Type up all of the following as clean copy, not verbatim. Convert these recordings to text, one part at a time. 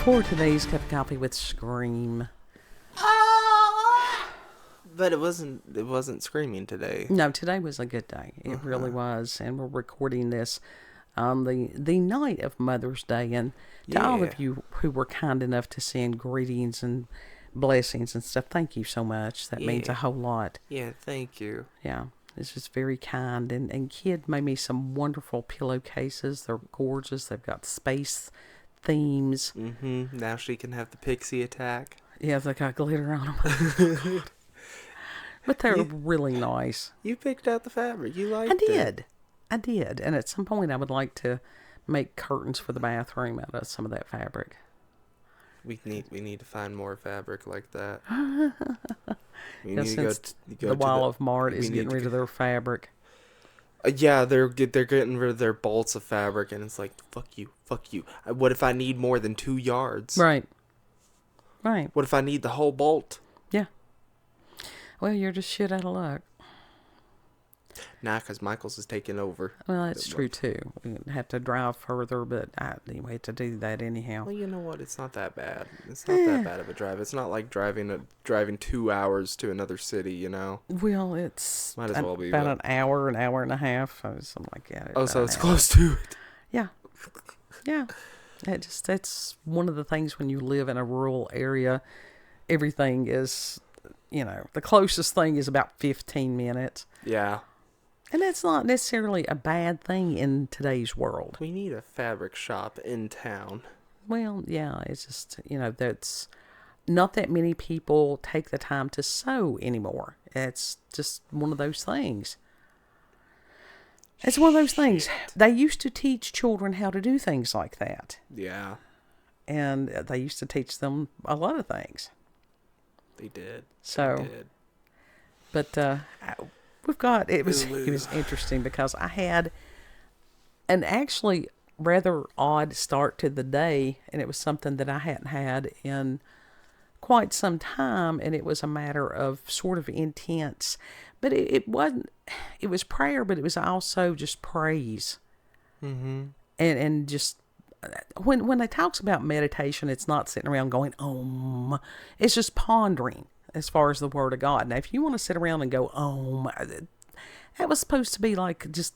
for today's cup of coffee with Scream. But it wasn't screaming today. No, today was a good day. It really was. And we're recording this on the night of Mother's Day. And to all of you who were kind enough to send greetings and blessings and stuff, thank you so much. That means a whole lot. Yeah, thank you. Yeah, it's just very kind. And Kid made me some wonderful pillowcases. They're gorgeous. They've got space themes. Mm-hmm. Now she can have the pixie attack. Yeah, they got glitter on them. But they're really nice. You picked out the fabric. You liked it. I did. And at some point I would like to make curtains for the bathroom out of some of that fabric. We need to find more fabric like that. Since the Wall of Mart is getting rid of their fabric. Yeah, they're getting rid of their bolts of fabric, and it's like, fuck you. What if I need more than 2 yards? Right. What if I need the whole bolt? Yeah. Well, you're just shit out of luck. Nah, because Michael's is taking over. Well, that's true, too. We have to drive further, but anyway, to do that anyhow. Well, you know what? It's not that bad. It's not that bad of a drive. It's not like driving 2 hours to another city, you know? Well, it's might as well be about an hour and a half, something like that. Oh, so it's close to it. Yeah. Yeah. That's one of the things when you live in a rural area, everything is, the closest thing is about 15 minutes. Yeah. And that's not necessarily a bad thing in today's world. We need a fabric shop in town. Well, yeah, it's just, that's not that many people take the time to sew anymore. It's just one of those things. It's one of those things. They used to teach children how to do things like that. Yeah. And they used to teach them a lot of things. They did. So, but we've got, it was interesting because I had an actually rather odd start to the day, and it was something that I hadn't had in quite some time, and it was a matter of sort of intense, but it wasn't, it was prayer, but it was also just praise. Mm-hmm. And just, when they talks about meditation, it's not sitting around going, it's just pondering as far as the Word of God. Now, if you want to sit around and go, that was supposed to be like just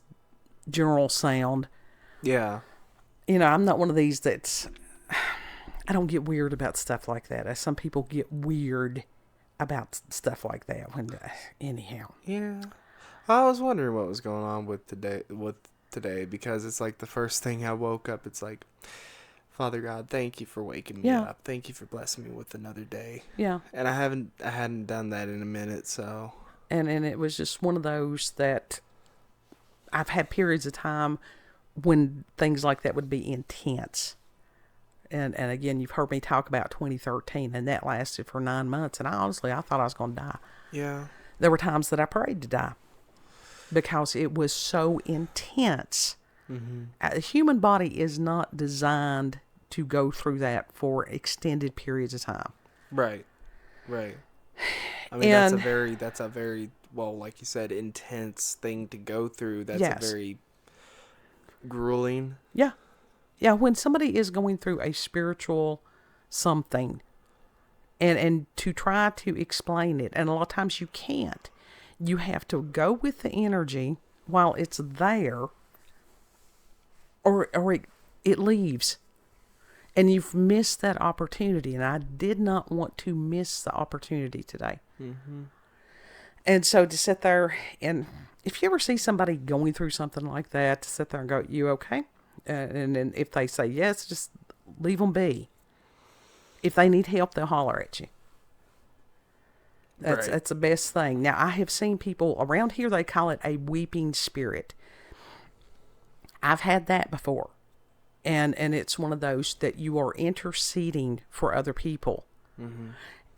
general sound. Yeah. I'm not one of these that's, I don't get weird about stuff like that. As some people get weird about stuff like that. Anyhow. Yeah. I was wondering what was going on with today because it's like the first thing I woke up, it's like, Father God, thank you for waking me up. Thank you for blessing me with another day. Yeah. And I hadn't done that in a minute, so. And it was just one of those that I've had periods of time when things like that would be intense. And again, you've heard me talk about 2013, and that lasted for 9 months. And I thought I was going to die. Yeah. There were times that I prayed to die because it was so intense. Mm-hmm. The human body is not designed to go through that for extended periods of time. Right. I mean, that's a very, well, like you said, intense thing to go through. That's a very grueling. Yeah. Yeah, when somebody is going through a spiritual something and to try to explain it, and a lot of times you can't. You have to go with the energy while it's there, or it leaves. And you've missed that opportunity, and I did not want to miss the opportunity today. Mm-hmm. And so to sit there, and if you ever see somebody going through something like that, to sit there and go, you okay? And then if they say yes, just leave them be. If they need help, they'll holler at you. That's the best thing. Now, I have seen people around here, they call it a weeping spirit. I've had that before. And it's one of those that you are interceding for other people. Mm-hmm.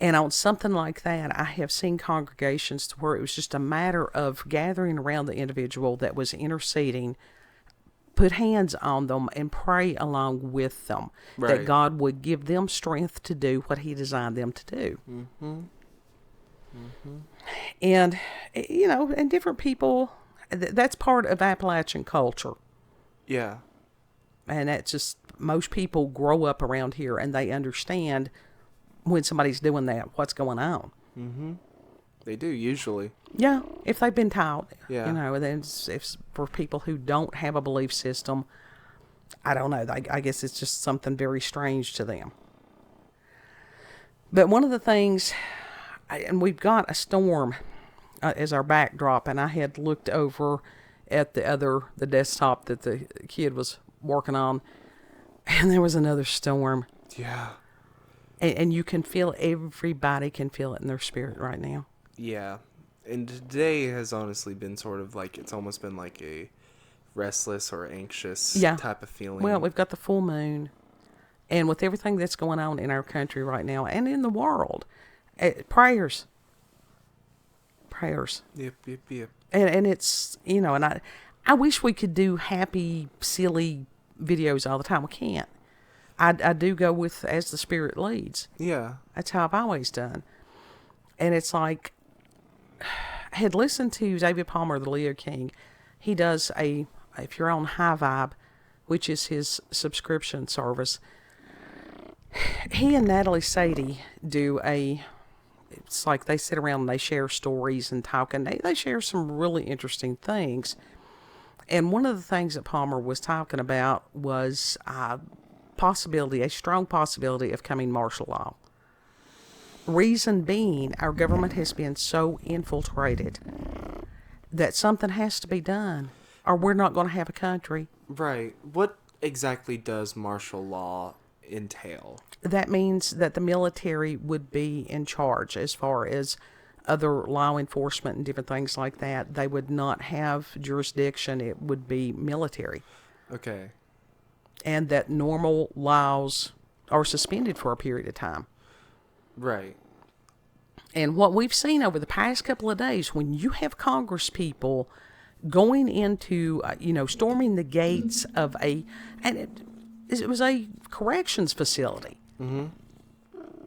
And on something like that, I have seen congregations to where it was just a matter of gathering around the individual that was interceding, put hands on them, and pray along with them. Right. That God would give them strength to do what He designed them to do. Mm-hmm. Mm-hmm. And, and different people, that's part of Appalachian culture. Yeah. And that's just most people grow up around here and they understand when somebody's doing that, what's going on. Mm-hmm. They do, usually. Yeah, if they've been taught. Yeah. You know, and then if for people who don't have a belief system, I don't know. I guess it's just something very strange to them. But one of the things, and we've got a storm as our backdrop, and I had looked over at the desktop that the kid was working on, and there was another storm. Yeah. And you can feel, everybody can feel it in their spirit right now. Yeah. And today has honestly been sort of like, it's almost been like a restless or anxious type of feeling. Well, we've got the full moon. And with everything that's going on in our country right now and in the world, prayers. Yep. And it's, you know, and I wish we could do happy, silly videos all the time. We can't. I do go with as the Spirit leads. Yeah. That's how I've always done. And it's like, I had listened to David Palmer, the Leo King. He does if you're on High Vibe, which is his subscription service, he and Natalie Sadie do it's like they sit around and they share stories and talk, and they share some really interesting things. And one of the things that Palmer was talking about was a strong possibility of coming martial law. Reason being, our government has been so infiltrated that something has to be done, or we're not going to have a country. Right. What exactly does martial law entail? That means that the military would be in charge as far as other law enforcement and different things like that. They would not have jurisdiction. It would be military. Okay. And that normal laws are suspended for a period of time. Right. And what we've seen over the past couple of days, when you have Congress people going into, storming the gates of it was a corrections facility. Mm-hmm.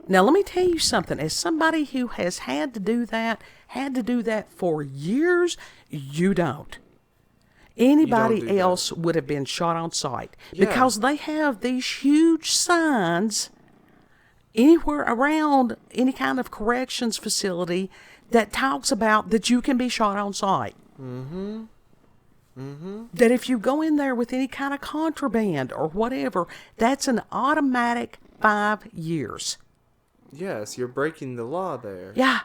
Now, let me tell you something. As somebody who has had to do that for years, you don't. Anybody else would have been shot on sight. Yeah. Because they have these huge signs anywhere around any kind of corrections facility that talks about that you can be shot on sight. Mm-hmm. Mm-hmm. That if you go in there with any kind of contraband or whatever, that's an automatic 5 years. Yes, you're breaking the law there. Yeah.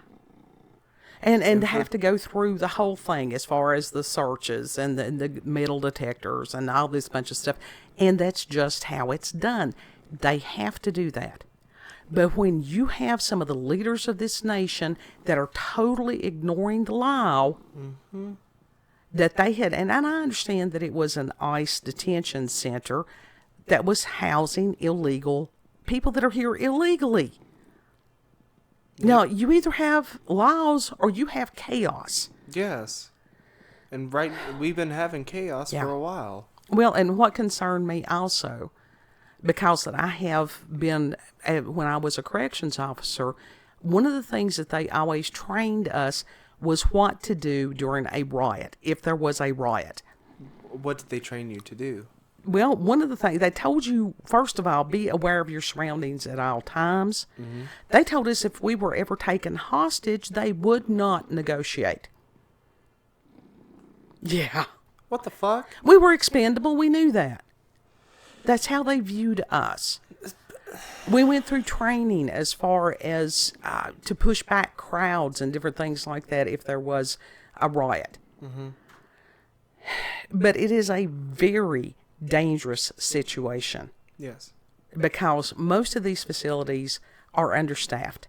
And to have to go through the whole thing as far as the searches and the metal detectors and all this bunch of stuff. And that's just how it's done. They have to do that. But when you have some of the leaders of this nation that are totally ignoring the law, mm-hmm. that they had, and I understand that it was an ICE detention center that was housing illegal people that are here illegally. Yeah. Now, you either have laws or you have chaos. Yes. And we've been having chaos for a while. Well, and what concerned me also, because that I have been, when I was a corrections officer, one of the things that they always trained us was what to do during a riot, if there was a riot. What did they train you to do? Well, one of the things, they told you, first of all, be aware of your surroundings at all times. Mm-hmm. They told us if we were ever taken hostage, they would not negotiate. Yeah. What the fuck? We were expendable. We knew that. That's how they viewed us. We went through training as far as to push back crowds and different things like that if there was a riot. Mm-hmm. But it is a very dangerous situation. Yes. Because most of these facilities are understaffed.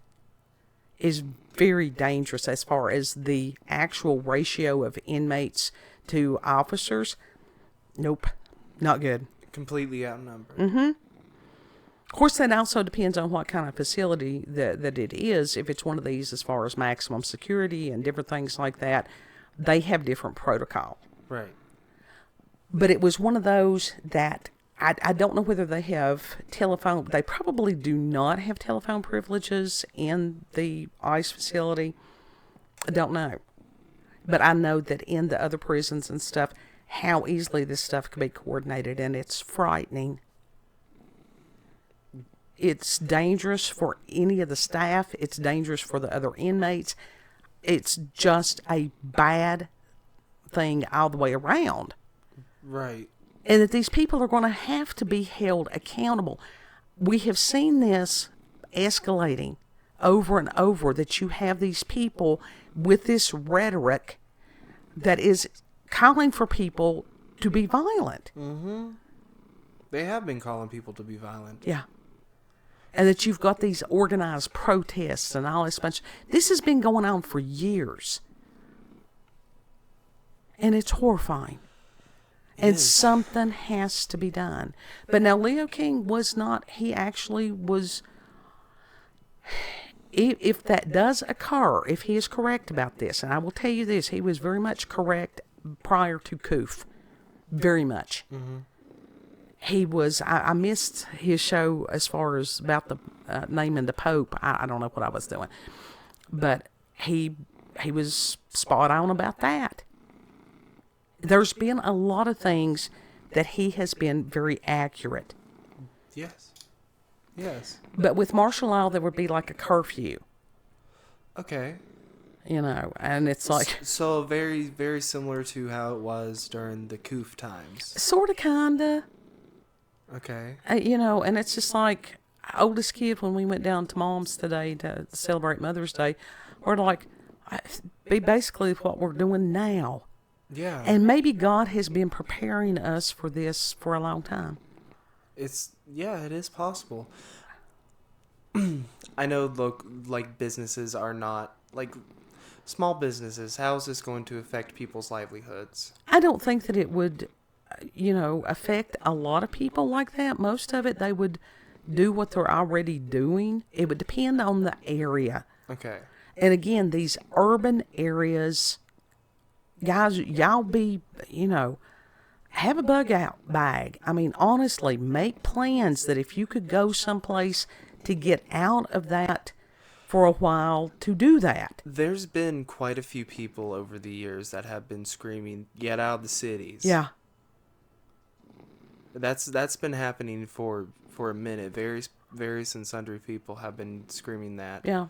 Is very dangerous as far as the actual ratio of inmates to officers. Nope. Not good. Completely outnumbered. Mm-hmm. Of course, that also depends on what kind of facility that it is. If it's one of these as far as maximum security and different things like that, they have different protocol. Right. But it was one of those that I don't know whether they have telephone. They probably do not have telephone privileges in the ICE facility. I don't know. But I know that in the other prisons and stuff, how easily this stuff can be coordinated, and it's frightening. It's dangerous for any of the staff. It's dangerous for the other inmates. It's just a bad thing all the way around. Right. And that these people are going to have to be held accountable. We have seen this escalating over and over, that you have these people with this rhetoric that is calling for people to be violent. Mm-hmm. They have been calling people to be violent. Yeah. And that you've got these organized protests and all this bunch. This has been going on for years. And it's horrifying. And something has to be done. But now Leo King was not, he actually was, if that does occur, if he is correct about this, and I will tell you this, he was very much correct prior to Coof. Very much. Mm-hmm. He was, I missed his show as far as about the naming the Pope. I don't know what I was doing. But he was spot on about that. There's been a lot of things that he has been very accurate. Yes. Yes. But with martial law, there would be like a curfew. Okay. You know, and it's like... So very, very similar to how it was during the Coof times. Sort of, kind of. Okay. You know, and it's just like, oldest kid, when we went down to Mom's today to celebrate Mother's Day, we're like, be basically what we're doing now. Yeah. And maybe God has been preparing us for this for a long time. It is possible. I know, like businesses are not, like small businesses, how is this going to affect people's livelihoods? I don't think that it would, affect a lot of people like that. Most of it, they would do what they're already doing. It would depend on the area. Okay. And again, these urban areas, guys, y'all be, have a bug out bag. I mean, honestly, make plans that if you could go someplace to get out of that for a while, to do that. There's been quite a few people over the years that have been screaming, "Get out of the cities." Yeah. That's been happening for a minute. Various and sundry people have been screaming that. Yeah.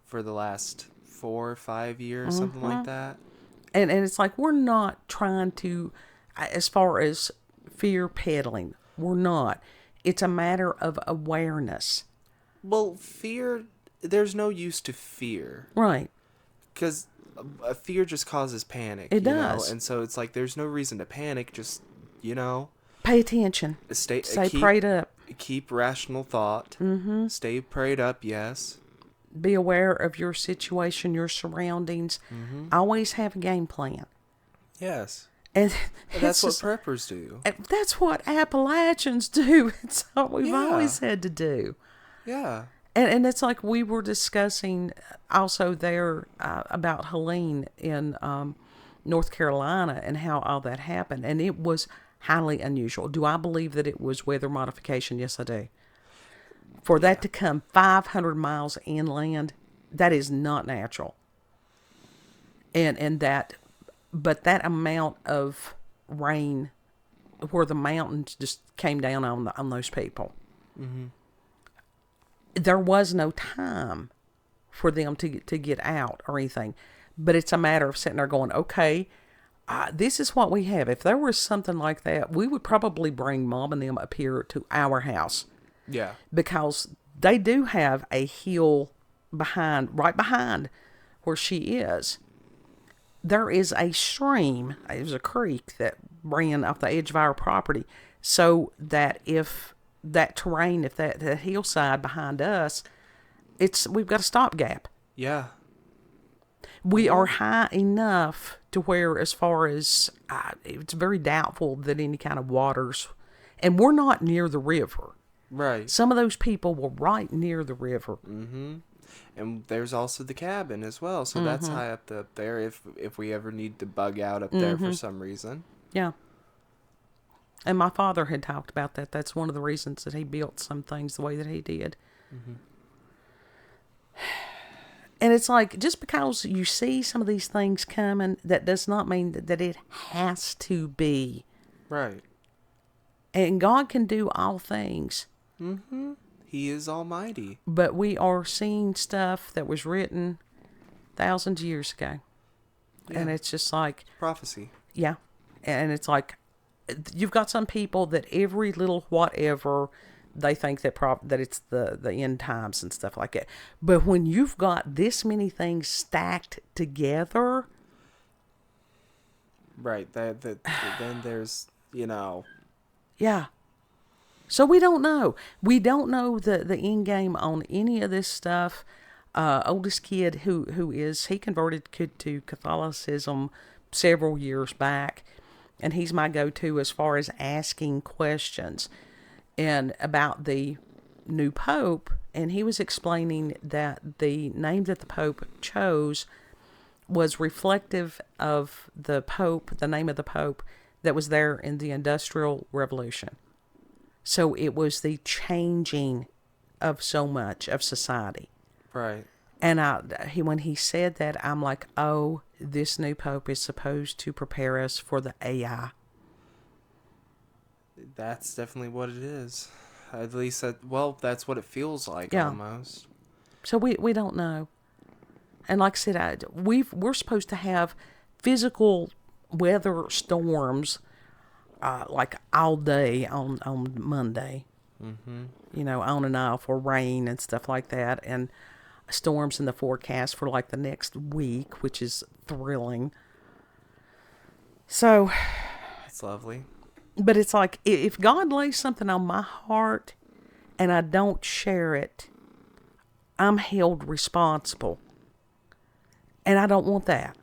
For the last 4 or 5 years, something like that. And it's like, we're not trying to, as far as fear peddling, we're not. It's a matter of awareness. Well, fear, there's no use to fear. Right. Because fear just causes panic. It does. And so it's like, there's no reason to panic. Just, pay attention. Stay prayed up. Keep rational thought. Mm-hmm. Stay prayed up, yes. Be aware of your situation, your surroundings. Mm-hmm. Always have a game plan. Yes. And that's what preppers do. That's what Appalachians do. It's what we've always had to do. Yeah. And it's like we were discussing also there about Helene in North Carolina and how all that happened. And it was highly unusual. Do I believe that it was weather modification? Yes, I do. For that to come 500 miles inland, that is not natural. And that, but that amount of rain where the mountains just came down on those people. Mm-hmm. There was no time for them to get out or anything. But it's a matter of sitting there going, okay, this is what we have. If there was something like that, we would probably bring Mom and them up here to our house. Yeah. Because they do have a hill right behind where she is. There is a stream, it was a creek that ran off the edge of our property. So that if that terrain, if that hillside behind us, we've got a stopgap. Yeah. We are high enough to where, as far as, it's very doubtful that any kind of waters, and we're not near the river. Right. Some of those people were right near the river. Mm-hmm. And there's also the cabin as well. So that's high up there if we ever need to bug out up there for some reason. Yeah. And my father had talked about that. That's one of the reasons that he built some things the way that he did. Mm-hmm. And it's like, just because you see some of these things coming, that does not mean that it has to be. Right. And God can do all things. Mm-hmm. He is almighty. But we are seeing stuff that was written thousands of years ago. Yeah. And it's just like... Prophecy. Yeah. And it's like, you've got some people that every little whatever, they think that that it's the end times and stuff like that. But when you've got this many things stacked together... Right. Then there's, Yeah. So we don't know. We don't know the end game on any of this stuff. Oldest kid he converted to Catholicism several years back. And he's my go-to as far as asking questions and about the new Pope. And he was explaining that the name that the Pope chose was reflective of the name of the Pope that was there in the Industrial Revolution. So it was the changing of so much of society. Right. And when he said that, I'm like, oh, this new Pope is supposed to prepare us for the AI. That's definitely what it is. At least, that's what it feels like, almost. So we don't know. And like I said, we're supposed to have physical weather storms like all day on Monday. Mm-hmm. On and off, or rain and stuff like that. And storms in the forecast for like the next week, which is thrilling. So it's lovely. But it's like, if God lays something on my heart and I don't share it, I'm held responsible. And I don't want that.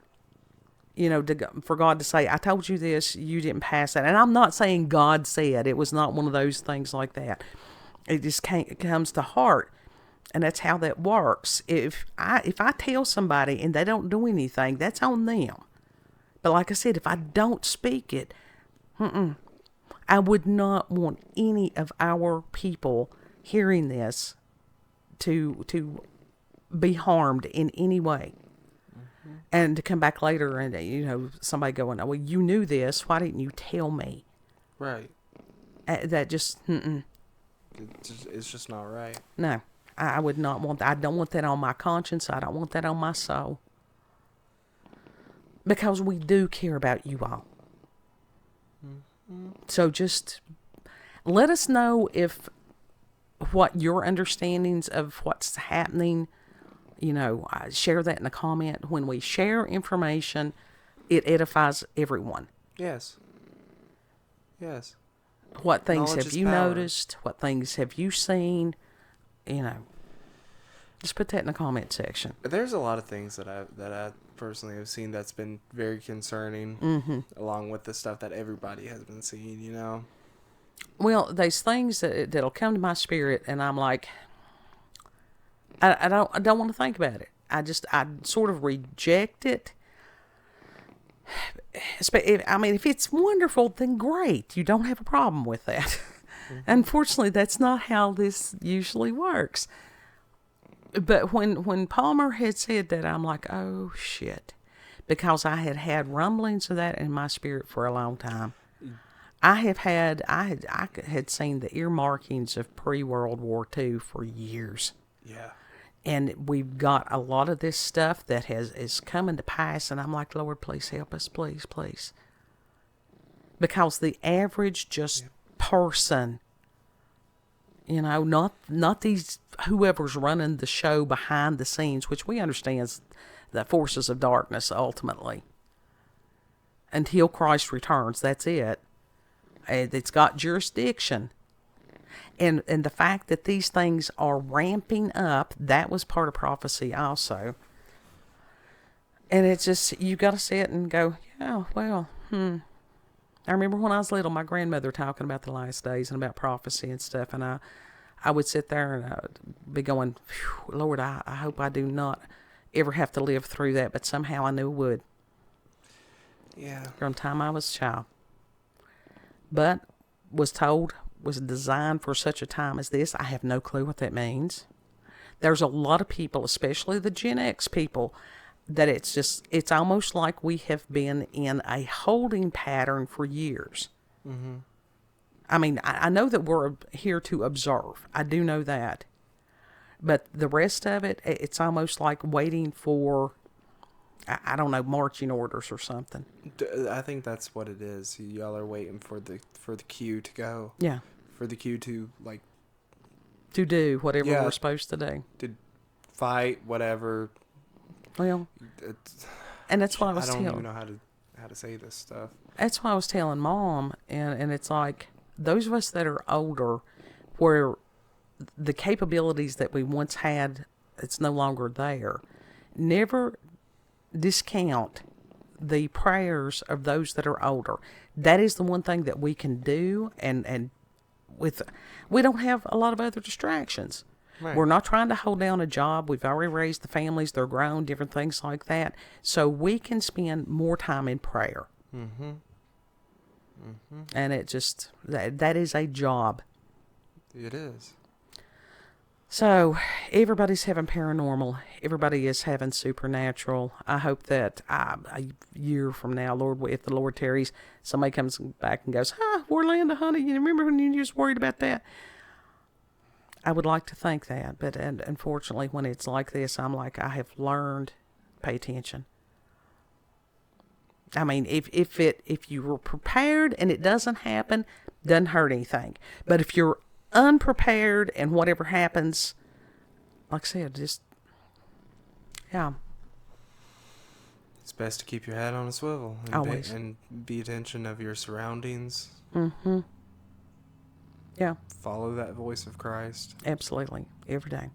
For God to say, I told you this, you didn't pass that. And I'm not saying God said. It was not one of those things like that. It just comes to heart. And that's how that works. If I tell somebody and they don't do anything, that's on them. But like I said, if I don't speak it, I would not want any of our people hearing this to be harmed in any way. Mm-hmm. And to come back later and, somebody going, well, you knew this. Why didn't you tell me? Right. That just, It's just not right. No. I would not want that. I don't want that on my conscience. I don't want that on my soul. Because we do care about you all. Mm-hmm. So just let us know what your understandings of what's happening, share that in a comment. When we share information, it edifies everyone. Yes. Yes. What things have you noticed? What things have you seen? Just put that in the comment section. There's a lot of things that I personally have seen that's been very concerning, along with the stuff that everybody has been seeing. Well, there's things that'll come to my spirit, and I'm like, I don't want to think about it. I sort of reject it. If it's wonderful, then great. You don't have a problem with that. Mm-hmm. Unfortunately, that's not how this usually works. But when Palmer had said that, I'm like, oh, shit. Because I had rumblings of that in my spirit for a long time. I had seen the earmarkings of pre-World War II for years. Yeah. And we've got a lot of this stuff that is coming to pass, and I'm like, Lord, please help us, please, please. Because the average person, not these whoever's running the show behind the scenes, which we understand is the forces of darkness ultimately. Until Christ returns, that's it. It's got jurisdiction. And the fact that these things are ramping up, that was part of prophecy also. And it's just, you got to sit and go, yeah, well, I remember when I was little, my grandmother talking about the last days and about prophecy and stuff. And I would sit there and be going, Lord, I hope I do not ever have to live through that. But somehow I knew I would. Yeah. From the time I was a child. But was designed for such a time as this. I have no clue what that means. There's a lot of people, especially the Gen X people, that it's almost like we have been in a holding pattern for years. Mm-hmm. I mean, I know that we're here to observe. I do know that. But the rest of it, it's almost like waiting for, I don't know, marching orders or something. I think that's what it is. Y'all are waiting for the cue to go. Yeah. For the cue to, like... To do whatever we're supposed to do. To fight, whatever. Well, and that's what I was telling. I telling. don't even know how to say this stuff. That's what I was telling Mom, and it's like, those of us that are older, where the capabilities that we once had, it's no longer there. Never discount the prayers of those that are older. That is the one thing that we can do, and we don't have a lot of other distractions. Right. We're not trying to hold down a job. We've already raised the families. They're grown, different things like that. So we can spend more time in prayer. Mm-hmm. Mm-hmm. And it just, that is a job. It is. So everybody's having paranormal. Everybody is having supernatural. I hope that a year from now, Lord, if the Lord tarries, somebody comes back and goes, Orlando, honey, you remember when you just worried about that? I would like to think that, but unfortunately, when it's like this, I'm like, I have learned, pay attention. I mean, if you were prepared and it doesn't happen, doesn't hurt anything. But if you're unprepared and whatever happens, like I said, just, yeah. It's best to keep your head on a swivel. And Always. And be attention of your surroundings. Mm-hmm. Yeah. Follow that voice of Christ. Absolutely. Every day.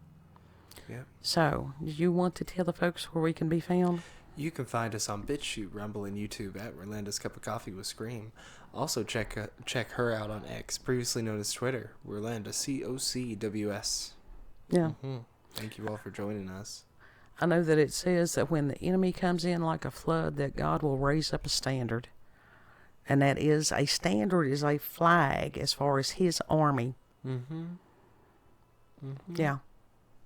Yeah. So, do you want to tell the folks where we can be found? You can find us on BitChute, Rumble, and YouTube at Rolanda's Cup of Coffee with Scream. Also, check her out on X, previously known as Twitter, Rolanda, COCWS. Yeah. Mm-hmm. Thank you all for joining us. I know that it says that when the enemy comes in like a flood, that God will raise up a standard. And that is, a standard is a flag as far as his army. Mm-hmm. Mm-hmm. Yeah.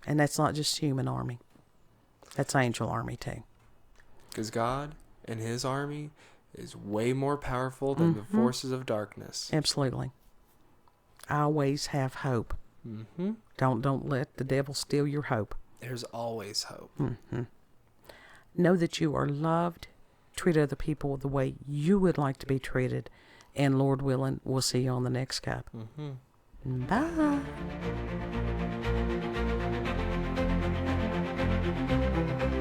And that's not just human army. That's angel army too. Because God and his army is way more powerful than the forces of darkness. Absolutely. Always have hope. Mm-hmm. Don't let the devil steal your hope. There's always hope. Mm-hmm. Know that you are loved. Treat other people the way you would like to be treated. And Lord willing, we'll see you on the next cup. Mm-hmm. Bye.